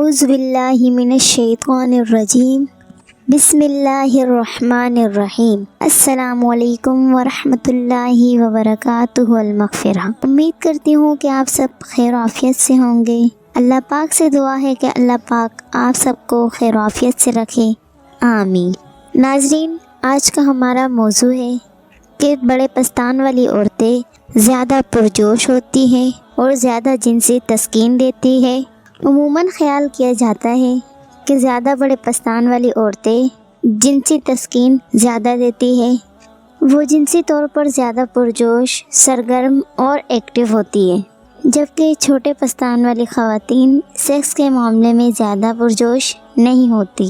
اعوذ باللہ من الشیطان الرجیم بسم اللہ الرحمن الرحیم السلام علیکم ورحمۃ اللہ وبرکاتہ المغفرہ۔ امید کرتی ہوں کہ آپ سب خیر و عافیت سے ہوں گے۔ اللہ پاک سے دعا ہے کہ اللہ پاک آپ سب کو خیر و عافیت سے رکھے، آمین۔ ناظرین، آج کا ہمارا موضوع ہے کہ بڑے پستان والی عورتیں زیادہ پرجوش ہوتی ہیں اور زیادہ جنسی تسکین دیتی ہے۔ عموماً خیال کیا جاتا ہے کہ زیادہ بڑے پستان والی عورتیں جنسی تسکین زیادہ دیتی ہے، وہ جنسی طور پر زیادہ پرجوش، سرگرم اور ایکٹیو ہوتی ہے، جبکہ چھوٹے پستان والی خواتین سیکس کے معاملے میں زیادہ پرجوش نہیں ہوتی،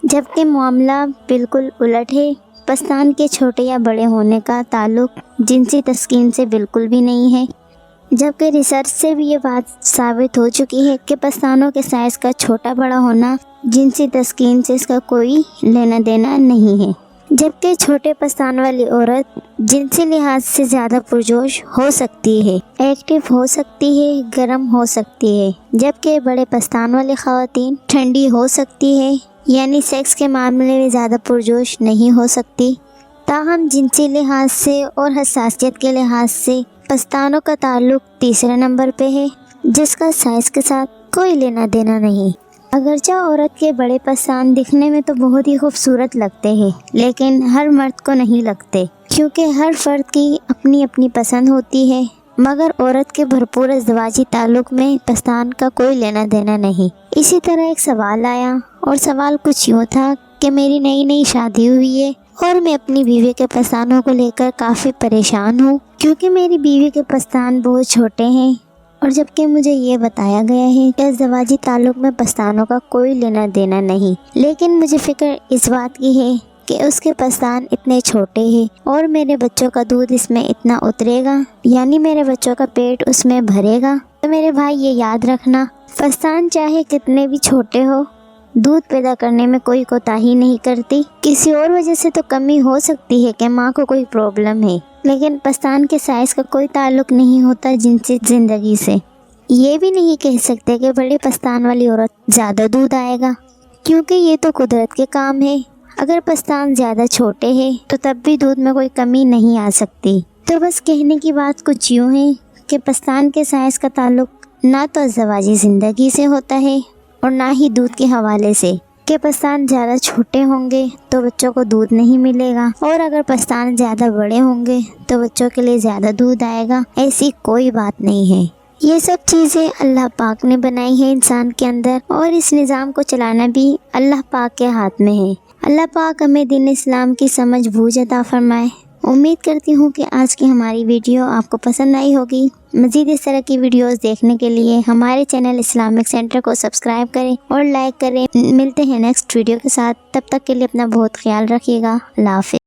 جبکہ معاملہ بالکل الٹ ہے۔ پستان کے چھوٹے یا بڑے ہونے کا تعلق جنسی تسکین سے بالکل بھی نہیں ہے، جبکہ ریسرچ سے بھی یہ بات ثابت ہو چکی ہے کہ پستانوں کے سائز کا چھوٹا بڑا ہونا جنسی تسکین سے اس کا کوئی لینا دینا نہیں ہے، جبکہ چھوٹے پستان والی عورت جنسی لحاظ سے زیادہ پرجوش ہو سکتی ہے، ایکٹیو ہو سکتی ہے، گرم ہو سکتی ہے، جبکہ بڑے پستان والی خواتین ٹھنڈی ہو سکتی ہے، یعنی سیکس کے معاملے میں زیادہ پرجوش نہیں ہو سکتی۔ تاہم جنسی لحاظ سے اور حساسیت کے لحاظ سے پستانوں کا تعلق تیسرے نمبر پہ ہے، جس کا سائز کے ساتھ کوئی لینا دینا نہیں۔ اگرچہ عورت کے بڑے پستان دکھنے میں تو بہت ہی خوبصورت لگتے ہیں، لیکن ہر مرد کو نہیں لگتے، کیونکہ ہر فرد کی اپنی اپنی پسند ہوتی ہے، مگر عورت کے بھرپور ازدواجی تعلق میں پستان کا کوئی لینا دینا نہیں۔ اسی طرح ایک سوال آیا، اور سوال کچھ یوں تھا کہ میری نئی شادی ہوئی ہے اور میں اپنی بیوی کے پستانوں کو لے کر کافی پریشان ہوں، کیونکہ میری بیوی کے پستان بہت چھوٹے ہیں، اور جبکہ مجھے یہ بتایا گیا ہے کہ ازدواجی تعلق میں پستانوں کا کوئی لینا دینا نہیں، لیکن مجھے فکر اس بات کی ہے کہ اس کے پستان اتنے چھوٹے ہیں اور میرے بچوں کا دودھ اس میں اتنا اترے گا، یعنی میرے بچوں کا پیٹ اس میں بھرے گا۔ تو میرے بھائی یہ یاد رکھنا، پستان چاہے کتنے بھی چھوٹے ہو، دودھ پیدا کرنے میں کوئی کوتاہی نہیں کرتی۔ کسی اور وجہ سے تو کمی ہو سکتی ہے کہ ماں کو کوئی پرابلم ہے، لیکن پستان کے سائز کا کوئی تعلق نہیں ہوتا جنسی زندگی سے۔ یہ بھی نہیں کہہ سکتے کہ بڑے پستان والی عورت زیادہ دودھ آئے گا، کیونکہ یہ تو قدرت کے کام ہے۔ اگر پستان زیادہ چھوٹے ہیں تو تب بھی دودھ میں کوئی کمی نہیں آ سکتی۔ تو بس کہنے کی بات کچھ یوں ہے کہ پستان کے سائز کا تعلق نہ تو ازدواجی زندگی سے ہوتا ہے اور نہ ہی دودھ کے حوالے سے، کہ پستان زیادہ چھوٹے ہوں گے تو بچوں کو دودھ نہیں ملے گا، اور اگر پستان زیادہ بڑے ہوں گے تو بچوں کے لیے زیادہ دودھ آئے گا۔ ایسی کوئی بات نہیں ہے۔ یہ سب چیزیں اللہ پاک نے بنائی ہیں انسان کے اندر، اور اس نظام کو چلانا بھی اللہ پاک کے ہاتھ میں ہے۔ اللہ پاک ہمیں دین اسلام کی سمجھ بوجھ عطا فرمائے۔ امید کرتی ہوں کہ آج کی ہماری ویڈیو آپ کو پسند آئی ہوگی۔ مزید اس طرح کی ویڈیوز دیکھنے کے لیے ہمارے چینل اسلامک سینٹر کو سبسکرائب کریں اور لائک کریں۔ ملتے ہیں نیکسٹ ویڈیو کے ساتھ، تب تک کے لیے اپنا بہت خیال رکھیے گا۔ اللہ حافظ۔